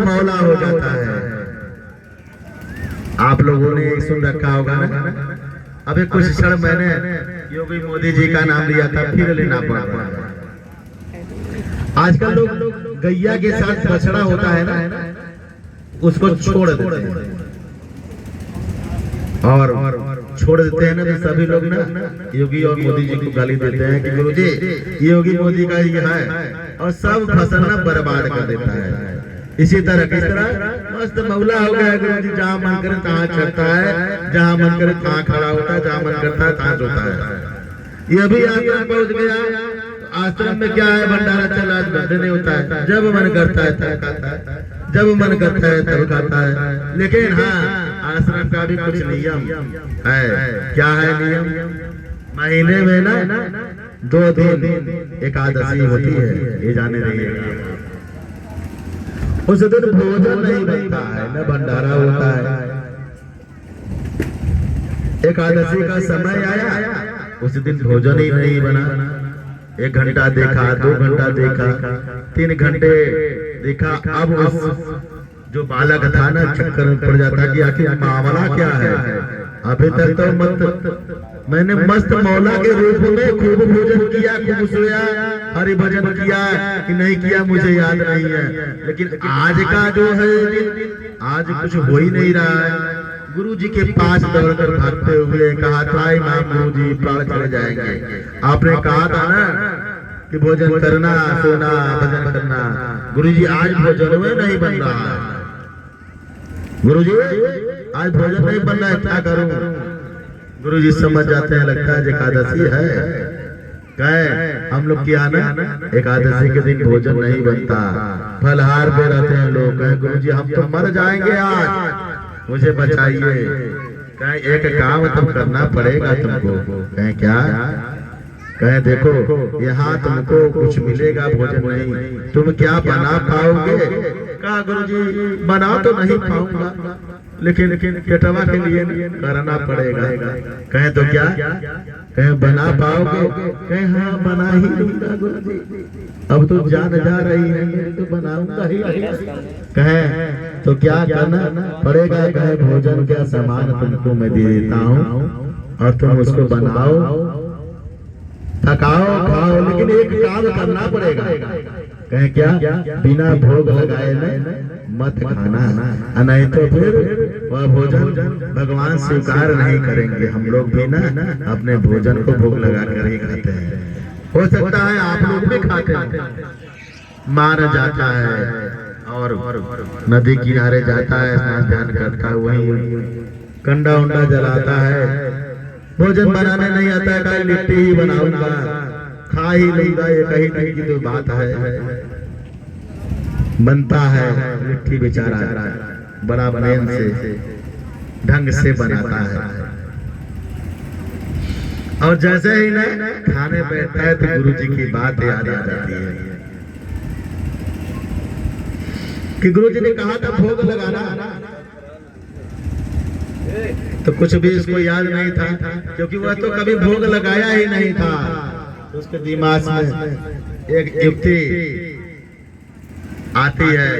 मौला हो जाता है। आप लोगों ने सुन रखा होगा ना, अभी कुछ क्षण मैंने योगी मोदी जी का नाम लिया था, फिर लेना पड़ा। आजकल लोग गैया के साथ बछड़ा होता है ना, उसको छोड़ देते हैं और छोड़ देते हैं ना, तो सभी लोग ना योगी और मोदी जी को गाली देते हैं कि गुरु जी योगी मोदी का ये है, और सब फसल ना बर्बाद कर देता है। इसी तरह किस तरह मस्त मौला हो गया गुरु जी, जहाँ मन करे तहाँ चढ़ता है, जहाँ मन करे तहाँ खड़ा होता है, जहाँ मन करता है तहाँ सोता है। ये भी आश्रम पहुंच गया। आश्रम में क्या है, भंडारा चला बंद नहीं होता है, जब मन करता है तब खाता है, जब मन करता है तब खाता है। लेकिन हाँ, आश्रम का भी कुछ नियम है। क्या है नियम? महीने में ना 2 दिन एकादशी होती है, ये जाने रहिए। उस दिन भोजन नहीं बनता है, न भंडारा होता है। एकादशी का समय आया, उस दिन भोजन ही नहीं बना। 1 घंटा देखा, 2 घंटा देखा, 3 घंटे देखा। अब उस जो बालक था ना चक्कर में पड़ जाता कि आखिर मामला क्या है। अभी तक तो मैंने मस्त मौला के रूप में खूब भोजन किया, खूब सोया, हरि भजन किया कि नहीं किया मुझे याद नहीं है। लेकिन आज का जो है आज कुछ हो ही नहीं रहा है। गुरु जी के पास दौड़कर भागते हुए कहा था, इमाम गुरु जी प्राण चले जाएंगे। आपने कहा था ना कि भोजन करना, सोना, भजन करना। गुरु जी आज भोजन में नहीं बन रहा है। गुरु जी आज भोजन नहीं बन रहा है, क्या करूं? गुरु जी समझ जाते हैं, लगता है एकादशी है। कहे हम लोग क्या ना एकादशी के दिन भोजन नहीं बनता, फलहार पे रहते हैं लोग। कहे गुरु जी हम तो मर जाएंगे आज, मुझे बचाइए। कहे एक काम तुम करना पड़ेगा तुमको। कहे क्या? कहे देखो यहाँ तुमको कुछ मिलेगा भोजन नहीं, तुम क्या बना पाओगे? कहा गुरु जी बना तो नहीं पाऊंगा, लेकिन पेटवा के लिए करना पड़ेगा। कहे तो क्या? कहे बना पाओगे? कहे हाँ बना ही लूंगा गुरु जी, अब तो जान जा रही है तो बनाऊंगा ही। कहे तो क्या करना पड़ेगा? कहे भोजन का सामान तुमको मैं दे देता हूँ और तुम उसको बनाओ, थकाओ, खाओ, लेकिन एक काम करना पड़ेगा। कहे क्या? बिना भोग लगाए मत खाना, नहीं तो फिर वह भोजन भगवान स्वीकार नहीं करेंगे। हम लोग भी ना अपने भोजन को भोग लगा कर ही खाते हैं। हो सकता है आप लोग भी खाते हैं। मारा जाता है और नदी किनारे जाता है, स्नान ध्यान करता है, वही कंडा उंडा जलाता है। भोजन बनाने नहीं आता है, कहीं लिट्टी ही बनाऊंगा, खा ही लूंगा, ये कहीं कहीं की तो बात है। बनता है लिट्टी बेचारा बड़ा प्रेम से ढंग से बनाता है, और जैसे ही ना खाने बैठता है तो गुरु जी की बात याद आ जाती है कि गुरु जी ने कहा था भोग लगाना, तो कुछ भी इसको याद नहीं था, क्योंकि वह तो कभी भोग लगाया ही नहीं था। तो उसके दिमाग में एक युक्ति आती है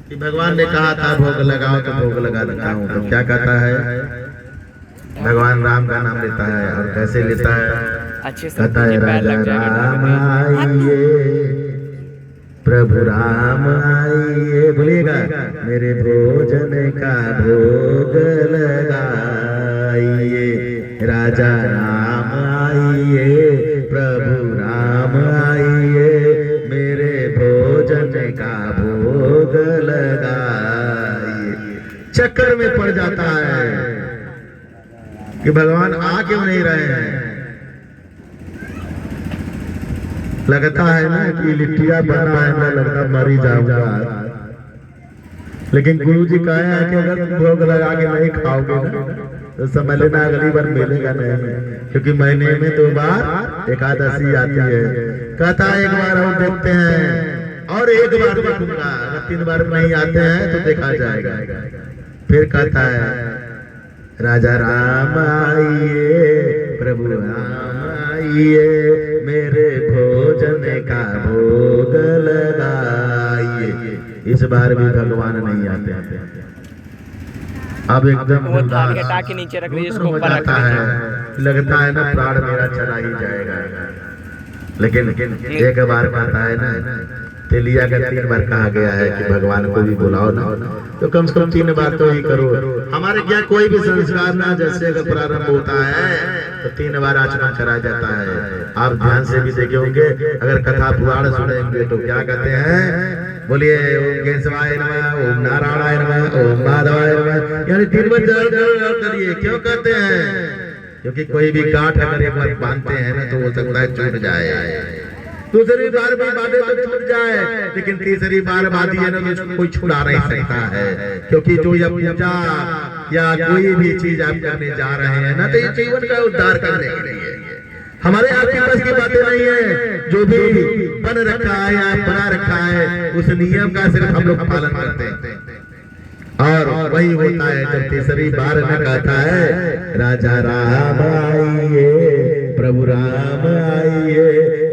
कि भगवान ने कहा था भोग लगाओ, तो भोग लगा देता हूँ। तो क्या कहता है? भगवान राम का नाम लेता है, और कैसे लेता है? कहता है राजा राम आइए, प्रभु राम आइए, बोलिएगा मेरे भोजन का भोग लगाइए। राजा राम आइए, प्रभु राम आइए, मेरे भोजन का भोग लगाइए। चक्कर में पड़ जाता है कि भगवान आ क्यों नहीं रहे हैं। लगता है ना कि लिट्टिया बना है, मैं लगता मरी जाऊंगा, लेकिन गुरु जी कहे हैं कि अगर तुम भोग लगा के नहीं खाओगे ना तो समझ लेना अगली बार मिलेगा नहीं, क्योंकि महीने में 2 बार एकादशी आती है। कहता है एक बार और देखते हैं, और एक बार देखूंगा, अगर 3 बार नहीं आते हैं तो देखा जाएगा। फिर कहता है राजा राम आइए, प्रभु राम आइए, मेरे भोजन का भोग लगाइए। इस बार भी भगवान नहीं आते। अब एकदम वो थाली हटा के नीचे रख लीजिए, इसको ऊपर रख लीजिए। लगता है ना प्राण मेरा चला ही जाएगा, लेकिन एक बार कहता है ना, तेलिया का 3 बार कहा गया है कि भगवान को भी बुलाओ ना, तो कम से कम 3 बार तो ही करो। हमारे क्या कोई भी संस्कार ना जैसे अगर प्रारंभ होता है तो 3 बार आचरण करा जाता है। आप ध्यान से भी देखे होंगे, अगर कथा पुराण सुनेंगे तो क्या कहते हैं, बोलिए ओम केशवाय नमः, ओम नारायणाय नमः, ओम माधवाय नमः, यानी 3 बार जरूर करिए। क्यों कहते हैं? क्योंकि कोई भी गांठ अगर एक बार बांधते हैं ना तो हो सकता है छूट जाए, दूसरी बार भी बांधे तो छूट जाए, लेकिन तीसरी बार बांधी है ना तो इसको कोई छुड़ा नहीं सकता है। क्योंकि जो यह पूजा या कोई भी चीज आप करने जा रहे हैं ना, तो ये जीवन का उद्धार करने के लिए हमारे आपके पास की बातें नहीं है। जो भी बन रखा है या बना रखा है उस नियम का सिर्फ हम लोग पालन करते हैं। और वही होता है जब तीसरी बार में कहता है राजा राम आइए, प्रभु राम आइए,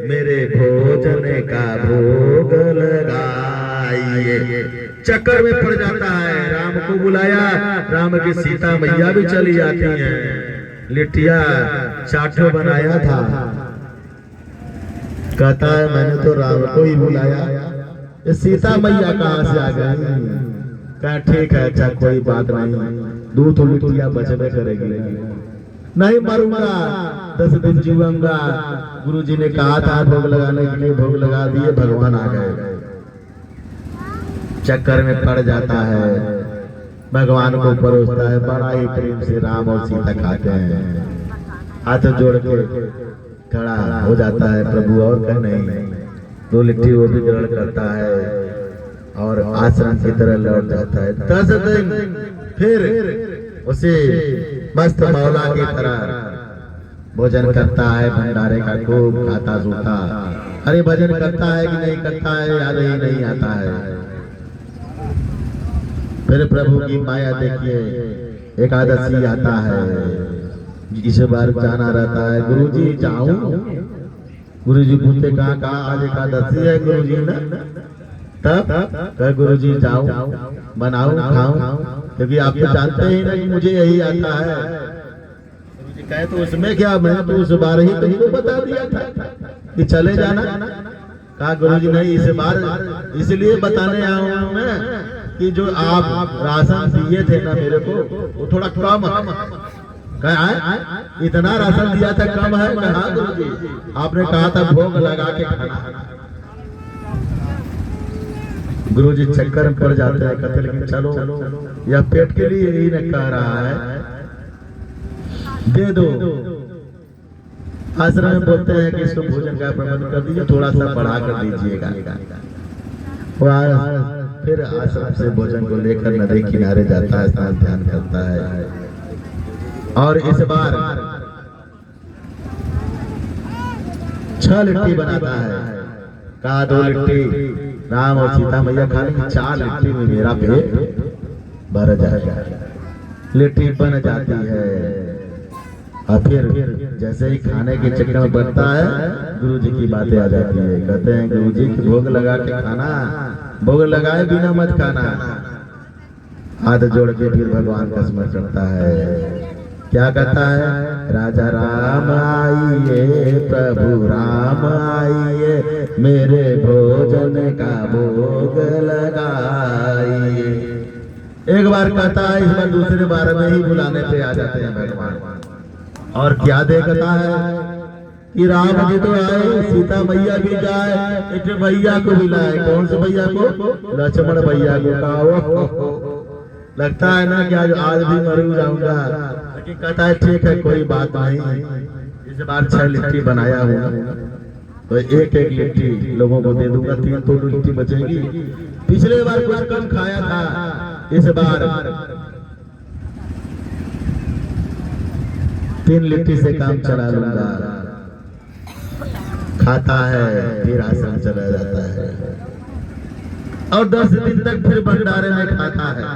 मेरे भोजन का भोग लगाइए। चक्कर में पड़ जाता है, राम को बुलाया, राम की सीता मैया भी चली जाती है। लिट्टिया चाटो बनाया था, कहता है मैंने तो राम को ही बुलाया, ये सीता मैया कहाँ से आ गई? कहा ठीक है, अच्छा कोई बात नहीं, दूध लिट्टिया बचने करेगी, नहीं मरूंगा, 10 दिन जीऊंगा। गुरुजी ने कहा था भोग लगाने के लिए, भोग लगा दिए, भगवान आ गए। चक्कर में पड़ जाता है, भगवान को परोसता है, बड़ा ही प्रेम से राम और सीता खाते हैं। हाथ जोड़ के खड़ा हो जाता है प्रभु, और कह नहीं, 2 लिट्टी वो भी ग्रहण करता है और आश्रम की तरह लौट जाता है। 10 दिन फिर उसे मस्त मौला की तरह भोजन करता है, भंडारे का खूब खाता सूखा। अरे भजन करता है कि नहीं करता है याद ही नहीं आता है। फिर प्रभु की माया देखिए, एकादशी आता है, इस बार जाना रहता है। गुरुजी जाऊं? गुरुजी पूछते कहाँ आज एकादशी है गुरुजी ना? तब गुरुजी जाऊं, बनाऊं, खाऊं, क्योंकि आप तो जानते ही नहीं मुझे यही आता है। गुरुजी कहे तो उसमें क्या, मैं तो उस बार ही तुमको बता दिया था कि चले जाना। कहा गुरुजी नहीं, इस बार इसलिए बताने आया हूं मैं कि जो आप राशन दिए थे ना मेरे को, वो थोड़ा कम है। इतना राशन दिया था, कम है? कहा गुरुजी आपने कहा था भोग लगा के खाना। गुरुजी चक्कर में पड़ जाते हैं, कहते लेकिन चलो, यह पेट के लिए यही न कह रहा है, दे दो। आश्रम में बोलते हैं कि इसको भोजन का प्रबंध कर दीजिए, थोड़ा सा बढ़ा कर दीजिएगा। फिर आश्रम से भोजन को लेकर नदी किनारे जाता है, स्नान ध्यान करता है। और इस बार 6 लिट्टी बनाता है। कहा 2 लिट्टी राम और सीता मैया खा लेंगे, 4 लिट्टी में मेरा पेट भर जाएगा। लिट्टी बन जाती है और फिर जैसे ही खाने के चक्कर में बढ़ता है, गुरुजी की बातें आ जाती है। कहते हैं गुरुजी की भोग लगा के खाना, भोग लगाए बिना मत खाना। हाथ जोड़ के फिर भगवान का स्मरण करता है। क्या कहता है? राजा राम आइए, प्रभु राम आइए, मेरे भोजन का भोग लगाइए। एक बार कहता है, इस बार दूसरे बार में ही बुलाने पे आ जाते हैं भगवान। और क्या देखता है कि राम जी तो आए, सीता मैया भी जाए, एक भैया को भी लाए। कौन से भैया को? लक्ष्मण भैया को। कहा लगता है ना कि आज भी मर जाऊंगा, लेकिन कहता है ठीक है कोई बात नहीं, इस बार 6 लिट्टी बनाया हूँ तो एक लिट्टी लोगों को दे दूंगा, 3 तो लिट्टी बचेगी। पिछले बार कुछ कम खाया था, इस बार 3 लिट्टी से काम चला लूंगा। खाता है, फिर आश्रम चला जाता है और 10 दिन तक फिर भंडारे में खाता है।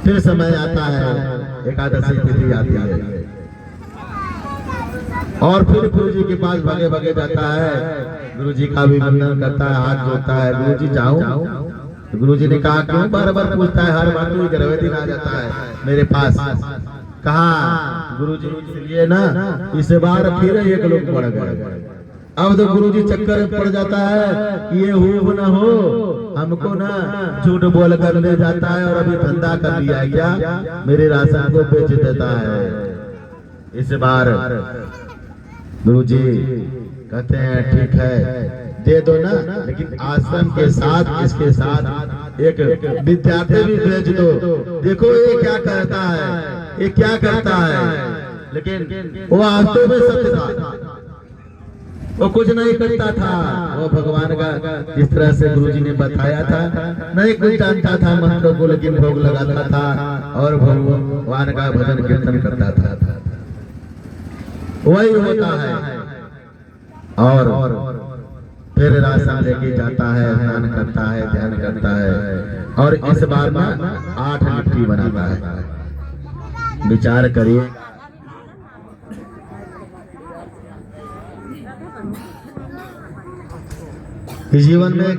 फिर समय आता है, एकादशी तिथि आती है। और फिर गुरु जी के पास भागे भागे जाता है, गुरु जी का भी वंदन करता है, हाथ जोड़ता है, गुरु जी जाऊं? तो गुरु जी ने कहा क्यों बार बार पूछता है, हर बार तू 11वें दिन आ जाता है मेरे पास। कहा गुरु जी इसलिए ना, इस बार फिर एक लोग बढ़ गए। अब तो गुरु जी चक्कर में पड़ जाता है कि ये हो न हो, हमको ना झूठ बोल कर ले जाता है और अभी धंधा कर लिया है क्या, मेरे राशन को बेच देता है। इस बार गुरु जी कहते हैं ठीक है दे दो ना, लेकिन आश्रम के साथ इसके साथ एक विद्यार्थी भी भेज दो, देखो ये क्या करता है, ये क्या करता है। लेकिन वो वास्तव में सत्य था, वो कुछ नहीं करता था, वो भगवान का जिस तरह से गुरु जी ने बताया था नहीं कुछ जानता था मंत्रों को, लेकिन भोग लगाता था और भगवान का भजन कीर्तन करता था। वही होता है। और फिर राशन लेके जाता है, स्नान करता है, ध्यान करता है और इस बार में 8 लिट्टी बनाता है। विचार करिए जीवन में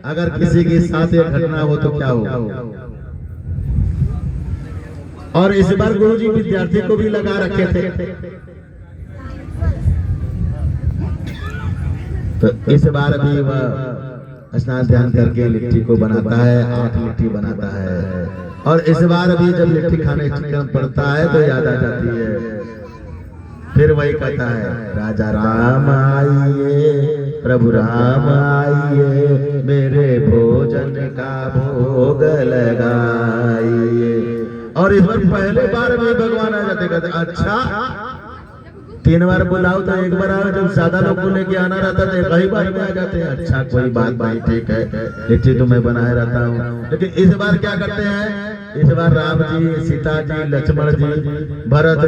अगर किसी के साथ एक घटना हो तो क्या हो। और इस बार गुरु जी विद्यार्थी को भी लगा रखे थे, तो इस बार भी वह स्नान ध्यान करके लिट्टी को बनाता है, 8 लिट्टी बनाता है। और इस बार भी जब लिट्टी खाने चिकन पड़ता है तो याद आ जाती है, फिर वही कहता है राजा राम आइए, प्रभु राम आइए, मेरे भोजन का भोग लगाइए। और इस बार पहले बार में भगवान आ जाते, कहते अच्छा 3 बार बुलाओ तो 1 बार आओ, जब ज्यादा लोग को लेके आना रहता है कई बार में आ जाते हैं। अच्छा कोई बात नहीं, ठीक है लिट्टी तो मैं बनाए रहता हूँ। लेकिन इस बार क्या करते हैं, इस बार राम जी, सीता जी, लक्ष्मण जी, भरत,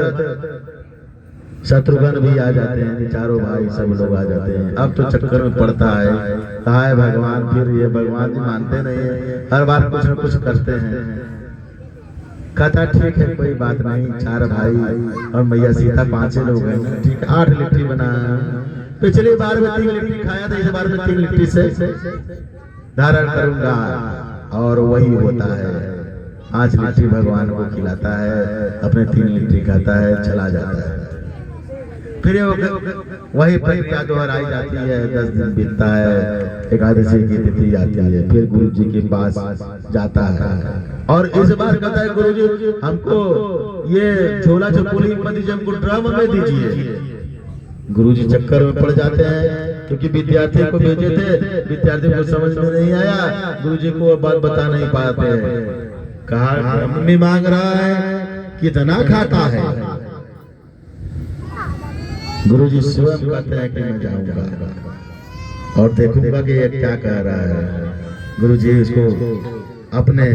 शत्रुघ्न भी आ जाते हैं, चारों भाई सब लोग आ जाते हैं। अब तो चक्कर में पड़ता है, कहा है भगवान, फिर ये भगवान जी मानते नहीं है, हर बार कुछ न कुछ करते हैं। कहता ठीक है कोई बात नहीं, 4 भाई और मैया सीता 5 लोग हैं, ठीक है 8 लिट्टी बनाया। पिछली बार में 3 लिट्टी खाया था, इस बार में 3 लिट्टी से धारण करूंगा। और वही होता है, 5 लिट्टी भगवान को खिलाता है, अपने 3 लिट्टी खाता है, चला जाता है। फिर वही प्रक्रिया दोहराई जाती है, 10 दिन बीतता है, एकादशी की तिथि आती है, फिर गुरु जी के पास जाता है। और इस बार कहता है गुरु जी हमको ये झोला चपोली मत दीजिए, हमको ड्रम में दीजिए। गुरु जी चक्कर में पड़ जाते हैं, क्योंकि विद्यार्थी को भेजे थे, विद्यार्थी को समझ में नहीं आया, गुरु जी को बात बता नहीं पाते। कहा ड्रम में मांग रहा है, कितना खाता है। गुरु जी स्वयं कहते हैं कि मैं जाऊंगा और देखूंगा कि ये क्या कह रहा है। गुरु जी इसको अपने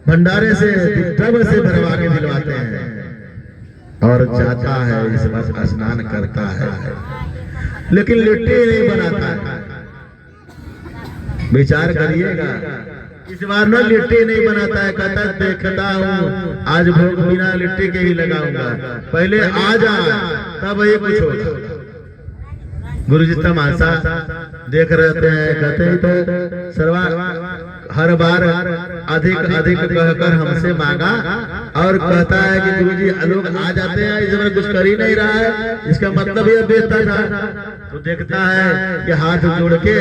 भंडारे से ड्रम से भरवा के दिलवाते हैं और जाता है, इस बार स्नान करता है, लेकिन लिट्टी नहीं बनाता है। विचार करिएगा, इस बार ना लिट्टी नहीं बनाता है, कहता है देखता हूँ आज भोग बिना लिट्टी के ही लगाऊंगा, पहले आ जा तब ये कुछ होगा। गुरु जी तमाशा देख रहते हैं, कहते हैं तो सर्वा हर बार अधिक अधिक कहकर हमसे मांगा और कहता है कि गुरु जी लोग आ जाते हैं, इस बार कुछ कर ही नहीं रहा है, इसका मतलब ये बेचता था। तो देखता है कि हाथ जोड़ के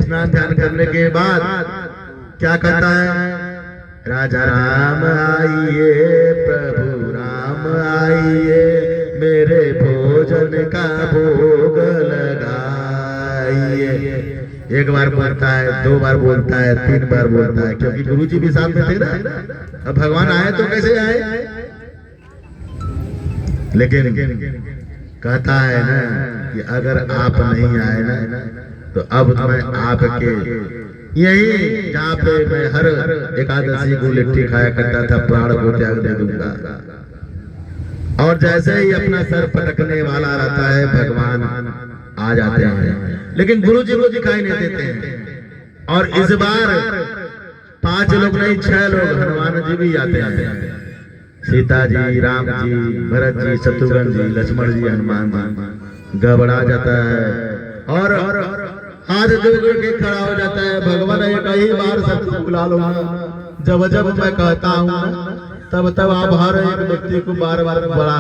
स्नान ध्यान करने के बाद क्या कहता है, राजा राम आइए, प्रभु राम आइए, मेरे भोजन का भोग लगाइए। 1 बार बोलता है, 2 बार बोलता है, 3 बार बोलता है, क्योंकि गुरु जी भी साथ में थे ना। अब भगवान आए तो कैसे आए, लेकिन कहता है ना कि अगर आप नहीं आए ना तो अब मैं आपके यही जहाँ पे मैं हर एकादशी को लिट्टी खाया करता था, प्राण को त्याग दे दूंगा। और जैसे ही अपना सर पटकने वाला रहता है, भगवान आ जाते हैं, लेकिन गुरु जी को दिखाई नहीं देते हैं। और इस बार 5 लोग नहीं 6 लोग, हनुमान जी भी आते हैं। सीता जी, राम जी, भरत जी, शत्रुघ्न जी, लक्ष्मण जी, हनुमान जी घबरा जाता है और हाथ जोड़ के खड़ा हो जाता है। भगवान ये कई बार सबको बुला लो, जब जब मैं कहता हूँ तब तब आप हर एक व्यक्ति को बार बार बड़ा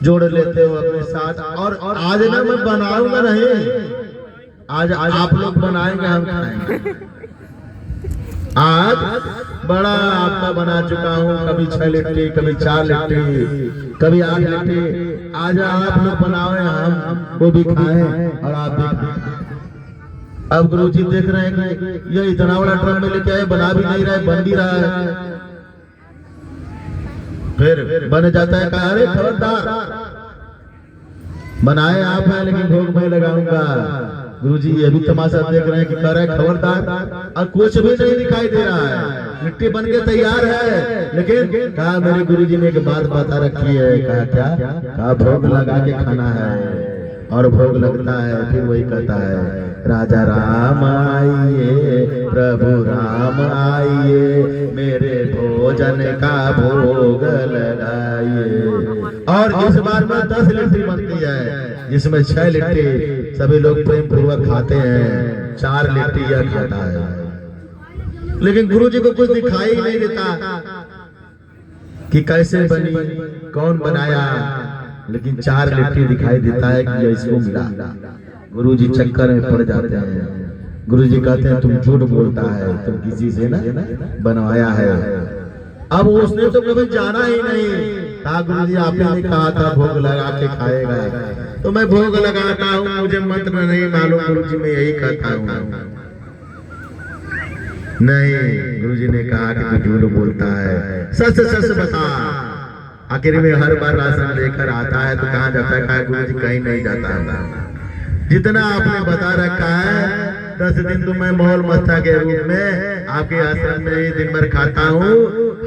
जोड़ लेते हो अपने साथ। और आज ना मैं बनाऊंगा नहीं, आज आप लोग बनाएंगे, हम खाएंगे। आज बड़ा आपका बना चुका हूँ, कभी 6 लिट्टी, कभी 4 लिट्टी, कभी 8 लिट्टी। आज आप लोग बनाओ, हम वो भी खाएं और आप भी खाएं। अब गुरु जी देख रहे हैं कि ये इतना बड़ा ड्रम में लेके आए, बना भी नहीं रहा है, बन भी रहा है। फिर बन जाता है, कहा अरे खबरदार, बनाए आप हैं लेकिन भोग मैं लगाऊंगा। गुरुजी ये भी तमाशा देख रहे हैं कि कह रहे हैं खबरदार, और कुछ भी नहीं दिखाई दे रहा है, मिट्टी बन के तैयार है। लेकिन कहा मेरे गुरुजी ने एक बात बता रखी है। कहा क्या? कहा भोग लगा के खाना है। और भोग लगता है, फिर वही कहता है राजा राम आइए, प्रभु राम आइए, मेरे भोजन का भोग लगाइए। और इस बार में 10 लिट्टी बनती है, जिसमें 6 लिट्टी सभी लोग प्रेम पूर्वक खाते हैं, 4 लिट्टी यह खाता है। लेकिन गुरु जी को कुछ दिखाई नहीं देता कि कैसे बनी, कौन बनाया, लेकिन 4 लिट्टी दिखाई देता है कि इसको मिला। गुरुजी चक्कर में पड़ जाते हैं। गुरुजी कहते हैं तुम झूठ बोलता है, तुम किसी से ना बनवाया है। अब उसने तो कभी जाना ही नहीं। कहा गुरुजी आपने कहा था भोग लगा के खाएगा, तो मैं भोग लगाता हूँ, मुझे मंत्र नहीं मालूम गुरुजी, मैं यही कहता हूँ। नहीं, गुरुजी ने कहा कि तू झूठ बोलता है, सच सच बता। आखिर में हर बार राशन लेकर आता है तो कहाँ जाता है? कहा गुरुजी कहीं नहीं जाता है। जितना आपने बता रखा है 10 दिन तो मैं मौल मस्ता के रूप में आपके आश्रम में ही दिन भर खाता हूँ,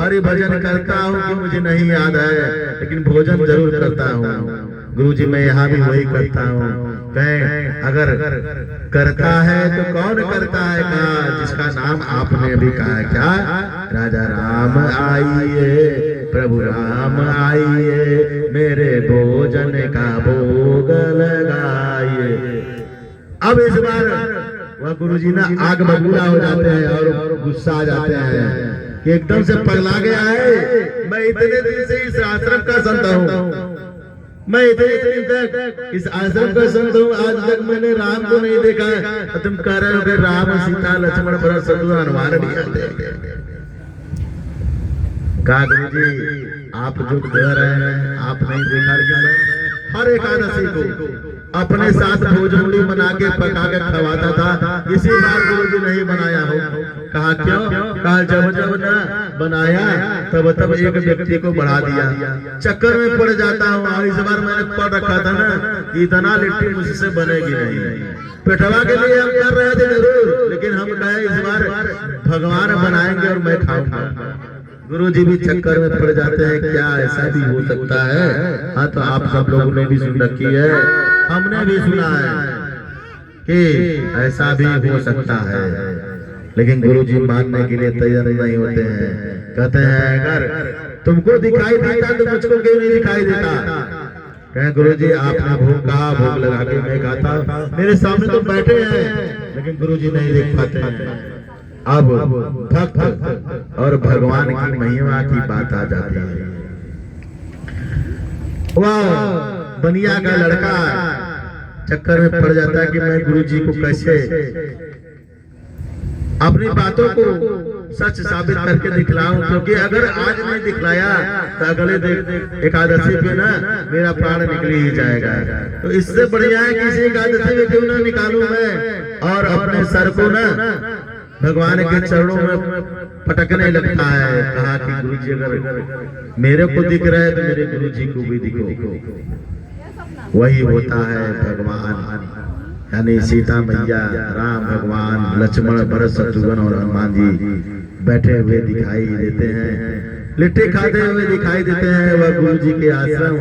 हरि भजन करता हूँ कि मुझे नहीं याद है, लेकिन भोजन जरूर करता हूँ। गुरुजी मैं यहाँ भी वही करता हूँ। कहें अगर करता है तो कौन करता है? कहा जिसका नाम आपने अभी कहा। क्या? राजा राम आइए, प्रभु राम आइए, मेरे भोजन का भोग लगाइए। अब इस बार वह गुरुजी ना आग बबूला हो जाते हैं और गुस्सा आ जाते हैं कि एकदम से पगला गया है। मैं इतने दिन से इस आश्रम का संत हूँ, मैं इतने दिन तक इस आश्रम का संत हूँ, आज तक मैंने राम को नहीं देखा है। तुम कह रहे हो कि राम, सीता, लक्ष्मण, भरत, शत्रुघ्न, हनुमान भी आते। कहा गुरुजी आप जो कह रहे हैं आप नहीं देखा, कि मैं हर एकादशी को अपने साथ भोजन बना के पका के खवाता था। इसी बार गुरुजी नहीं बनाया हो। कहा क्यों? कहा जब जब न बनाया तब तब एक व्यक्ति को बढ़ा दिया, चक्कर में पड़ जाता हूँ। और इस बार मैंने पढ़ रखा था ना कि इतना लिट्टी मुझसे बनेगी नहीं। पेटवा के लिए हम कर रहे थे जरूर, लेकिन हम कहे इस बार भगवान बनाएंगे और मैं खाऊंगा। गुरुजी भी चक्कर में पड़ जाते हैं, क्या ऐसा भी हो सकता है? हाँ, तो आप सब लोगों ने भी सुन रखी है, हमने भी सुना है कि ऐसा भी हो सकता है। लेकिन गुरुजी मानने के लिए तैयार नहीं होते हैं। कहते हैं अगर तुमको दिखाई देता तो मुझको क्यों नहीं दिखाई देता? कहें गुरुजी आपने भोग कहा, भोग लगा के मैं खाता, मेरे सामने तो बैठे हैं, लेकिन गुरुजी नहीं देख पाते। अब भक्त और भगवान की महिमा की बात आ जाती है। वह बनिया का लड़का चक्कर में पड़ जाता है कि मैं गुरुजी को कैसे अपनी बातों को सच साबित करके दिखलाऊं, क्योंकि अगर आज नहीं दिखलाया तो अगले एकादशी पे ना मेरा प्राण निकल ही जाएगा। तो इससे बढ़िया है किसी एकादशी में क्यों ना निकालूं मैं और अपने सर को ना भगवान के चरणों में पटकने लगता है। कहा कि गुरुजी अगर मेरे को दिख रहा है तो मेरे गुरुजी को भी दिखो। वही होता है भगवान, यानी सीता मैया, राम भगवान, लक्ष्मण, भरत, शत्रुघ्न और हनुमान जी बैठे हुए दिखाई देते हैं, लिट्टी खाते हुए दिखाई देते हैं। वह गुरुजी के आश्रम,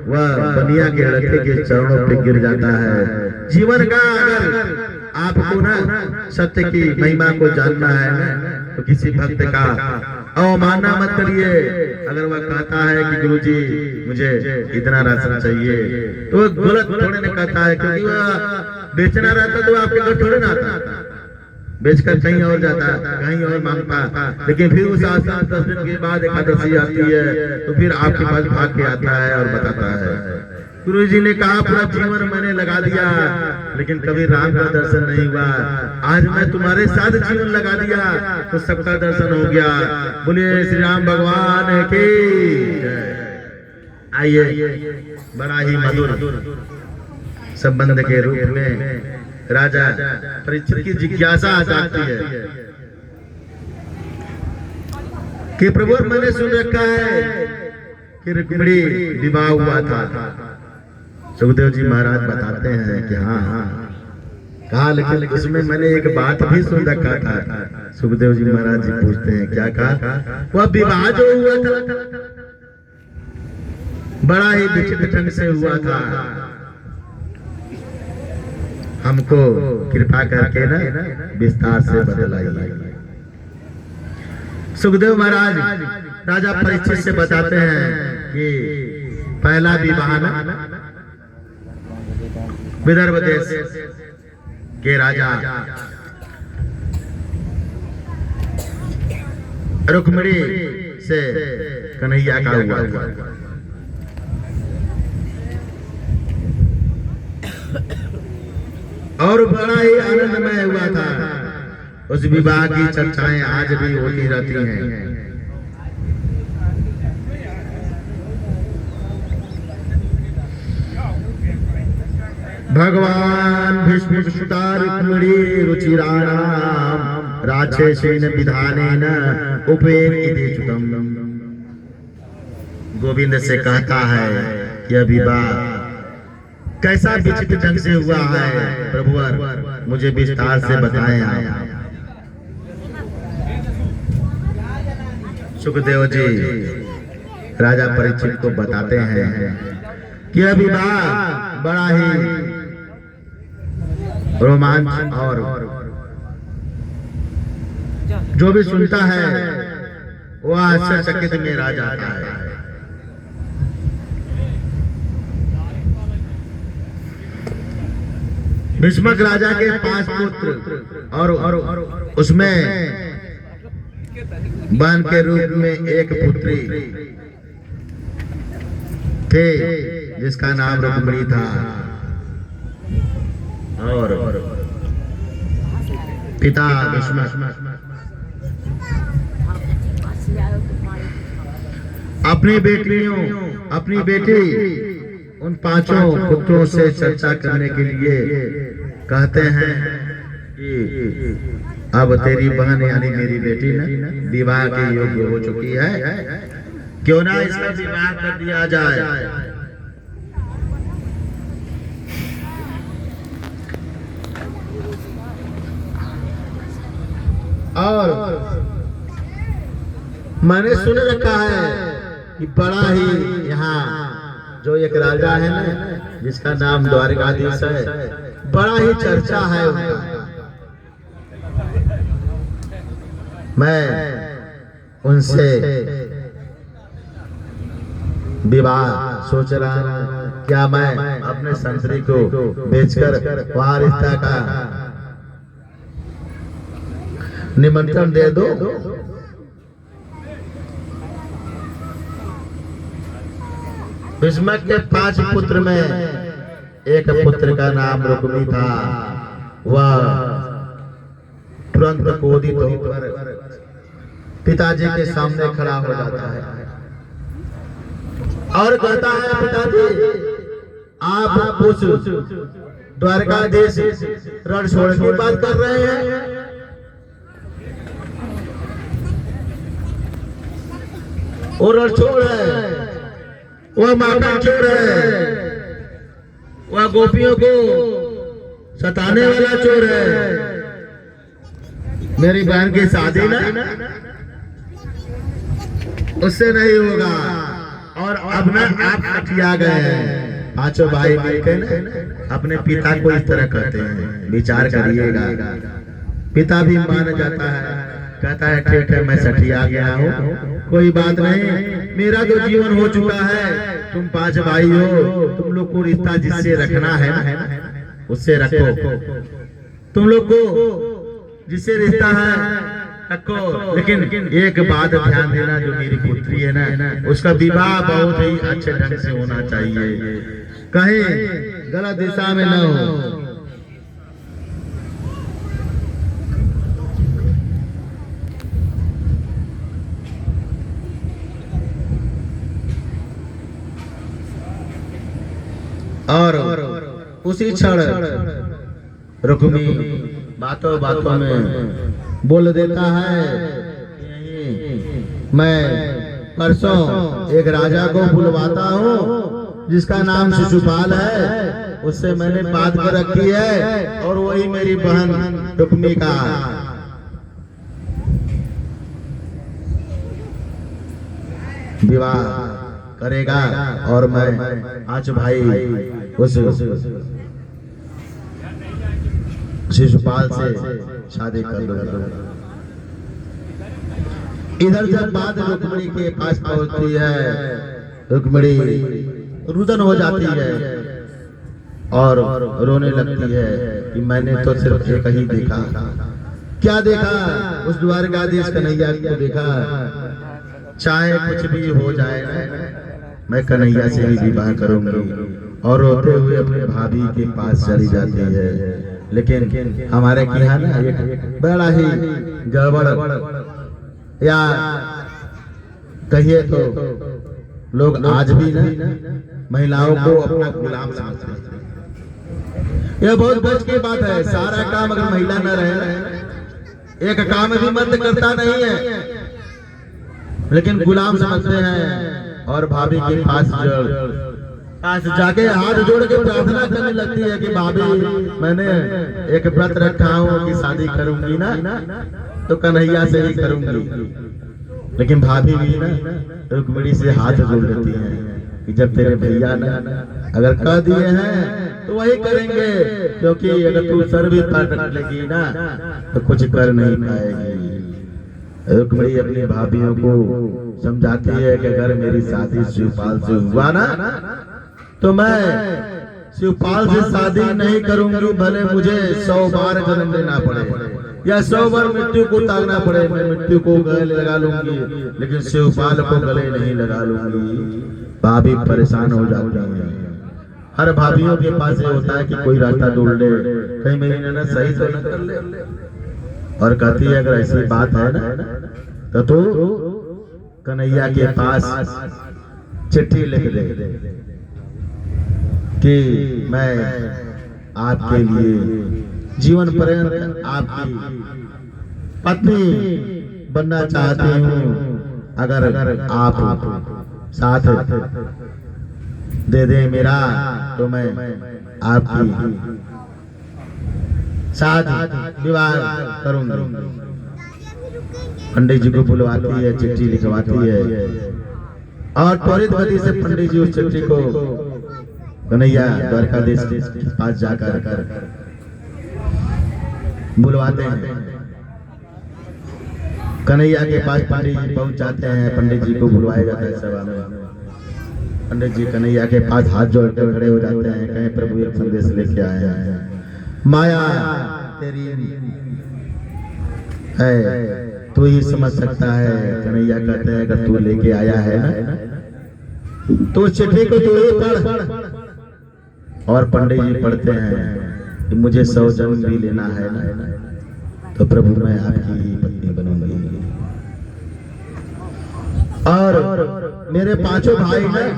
वह बनिया के लड़के के चरणों पे गिर जाता है। जीवन का अगर आपको ना सत्य की महिमा को जानना है तो किसी भक्त का अवमानना मत करिए। अगर वह कहता है कि गुरुजी मुझे इतना राशन चाहिए, तो वो गलत थोड़े न कहता है, क्योंकि वह बेचना रहता तो आपके घर थोड़े ना आता, बेचकर कहीं और जाता, कहीं और मांगता। लेकिन फिर उस आसान 10 दिन के बाद एकादशी आती है तो फिर आपके पास भाग के आता है और बताता है गुरुजी ने कहा पूरा जीवन मैंने लगा दिया लेकिन कभी राम का दर्शन नहीं हुआ, आज मैं तुम्हारे साथ जीवन लगा दिया तो सबका दर्शन हो गया। बोलिए श्री राम भगवान की जय। आइए, बड़ा ही मधुर संबंध के रूप में राजा परीक्षित की जिज्ञासा आ जाती है कि प्रभु मैंने सुन रखा है कि रुक्मिणी विवाह हुआ था। सुखदेव जी महाराज बताते हैं कि हाँ कहा, लेकिन उसमें मैंने एक बात भी सुन रखा था। सुखदेव जी महाराज जी पूछते हैं क्या कहा? वह विवाह जो हुआ था बड़ा ही विचित्र ढंग से हुआ था, हमको कृपा करके ना विस्तार से बतलाइए। सुखदेव महाराज राजा परीक्षित से बताते हैं कि पहला विवाह ना विदर्भ देश के राजा रुक्मिणी से कन्हैया का हुआ था। और बड़ा ही आनंदमय हुआ था। उस विवाह की चर्चाएं आज भी होती रहती हैं। भगवान भीष्म सुता रुक्मिणी रुचिराणाम राक्षसेन विधानेन उपेक्षितम। गोविंद से कहता है कि यह विवाह कैसा विचित्र ढंग से हुआ है, प्रभुवर मुझे विस्तार से बताएं आप। सुखदेव जी राजा परीक्षित को बताते हैं कि यह विवाह बड़ा ही रोमांच और जो भी सुनता है वह आश्चर्यचकित में रह जाता है। भीष्मक राजा के 5 पुत्र और उसमें बहन के रूप में एक पुत्री थे जिसका नाम रुक्मिणी था, और पिता भीष्म अपनी बेटी उन 5 पुत्रों से चर्चा करने के लिए कहते हैं कि अब तेरी बहन यानी मेरी बेटी ना विवाह के योग्य हो चुकी है, क्यों ना इसका विवाह कर दिया जाए। और मैंने सुन रखा है कि बड़ा ही यहाँ जो एक राजा है ना जिसका नाम द्वारकाधीश है, बड़ा ही चर्चा है उनका। मैं उनसे विवाह सोच रहा हूं, क्या मैं अपने संतरी को बेचकर वहां रिश्ता का निमंत्रण दे दो। भीष्मक के 5 पुत्र में एक पुत्र का नाम रुक्मी था। वह तुरंत क्रोधित होकर पिताजी के सामने खड़ा हो जाता है और कहता है, पिताजी आप उस द्वारकाधीश रण छोड़ने की बात कर रहे हैं, वो रण छोड़ है, वह माता चोर है, वह गोपियों को सताने वाला चोर है। मेरी बहन की शादी ना उससे नहीं होगा। और अब ना आप हटिया गए हैं, 5 भाई मिलकर ना अपने पिता को इस तरह कहते हैं। विचार करिएगा, पिता भी मान जाता है, कहता है ठीक है मैं सठिया गया हूँ, कोई बात नहीं, मेरा तो जीवन हो चुका है, तुम 5 भाई हो, तुम लोग को रिश्ता जिससे रखना है ना उससे रखो, तुम लोग को जिससे रिश्ता है रखो, लेकिन एक बात ध्यान देना, जो मेरी पुत्री है ना उसका विवाह बहुत ही अच्छे ढंग से होना चाहिए, कहीं गलत दिशा में न हो। और उसी क्षण रुक्मी बातों बातों में बोल देता है, मैं परसों एक राजा को बुलवाता हूँ जिसका नाम शिशुपाल है, उससे मैंने बात कर रखी है और वही मेरी बहन रुक्मी का विवाह करेगा और मैं आज भाई उस शिशुपाल से शादी कर लूंगा। इधर जब बात रुक्मिणी के पास पहुंचती है, रुक्मिणी रुदन हो जाती है और रोने लगती है कि मैंने तो सिर्फ एक ही देखा। क्या देखा? उस द्वारकाधीश कन्हैया को देखा। चाहे कुछ भी हो जाए मैं कन्हैया से ही विवाह करूंगी, और रोते हुए अपने भाभी के पास चली जाती है। लेकिन हमारे यहाँ ना एक बड़ा ही गड़बड़ या कहिए तो लोग आज भी ना महिलाओं को अपना गुलाम समझते हैं। यह बहुत बच की बात है। सारा काम अगर महिला न रहे, एक काम भी मर्द करता नहीं है, लेकिन गुलाम समझते हैं और भाभी के पास जाके हाथ जोड़ के प्रार्थना करने लगती है कि भाभी मैंने एक व्रत रखा हूँ कि शादी करूंगी ना तो कन्हैया से ही करूंगी। लेकिन भाभी भी ना रुक्मिणी से हाथ जोड़ लेती है कि जब तेरे भैया ना अगर कह दिए हैं तो वही करेंगे, क्योंकि अगर तू सर भी पकड़ लेगी ना तो कुछ कर नहीं पाएगी। रुक्मिणी अपनी भाभीयों को समझाती है कि अगर मेरी शादी शिवपाल से हुआ ना तो मैं शिवपाल से शादी नहीं करूंगी, भले मुझे 100 बार जन्म लेना पड़े या 100 बार मृत्यु को ताकना पड़े, मैं मृत्यु को गले लगा लूंगी, लेकिन शिवपाल को गले नहीं लगा लूंगी। भाभी परेशान हो जाती है। हर भाभीयों के पास ये होता है कि कोई रास्ता ढूंढ ले, कहीं मेरी नैना सही तो न कर ले, और कहती है अगर ऐसी बात है ना तो कन्हैया के पास चिट्ठी लिख दे कि मैं आपके लिए जीवन पर्यंत आपकी पत्नी बनना चाहती हूँ, अगर आप साथ दे दे मेरा तो मैं आपकी साथ विवाह करूंगी। पंडित जी को बुलवाती है, चिट्ठी लिखवाती है और त्वरित गति से पंडित जी उस चिट्ठी को कन्हैया द्वारकाधीश के पास जाकर बुलवाते हैं। कन्हैया के पास पंडित जी पहुंच जाते हैं, पंडित जी को बुलवाया जाता है सभा में। पंडित जी कन्हैया के पास हाथ जोड़कर खड़े हो जाते हैं, कहे प्रभु एक संदेश लेके आए हैं, माया तेरी है, तू ही समझ सकता है। कन्हैया कहते हैं अगर तू लेके आया है ना तो चिट्ठी को तू ही पढ़। और पंडित जी पढ़ते हैं कि मुझे 100 जन्म भी लेना है ना तो प्रभु मैं आपकी ही पत्नी बनूंगी, और मेरे 5 भाई हैं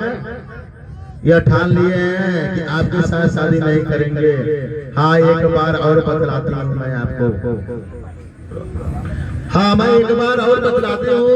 यह ठान लिए हैं कि आपके साथ शादी नहीं करेंगे। हाँ एक बार और बतलाती हूँ मैं आपको, हाँ मैं एक बार और बतलाती हूँ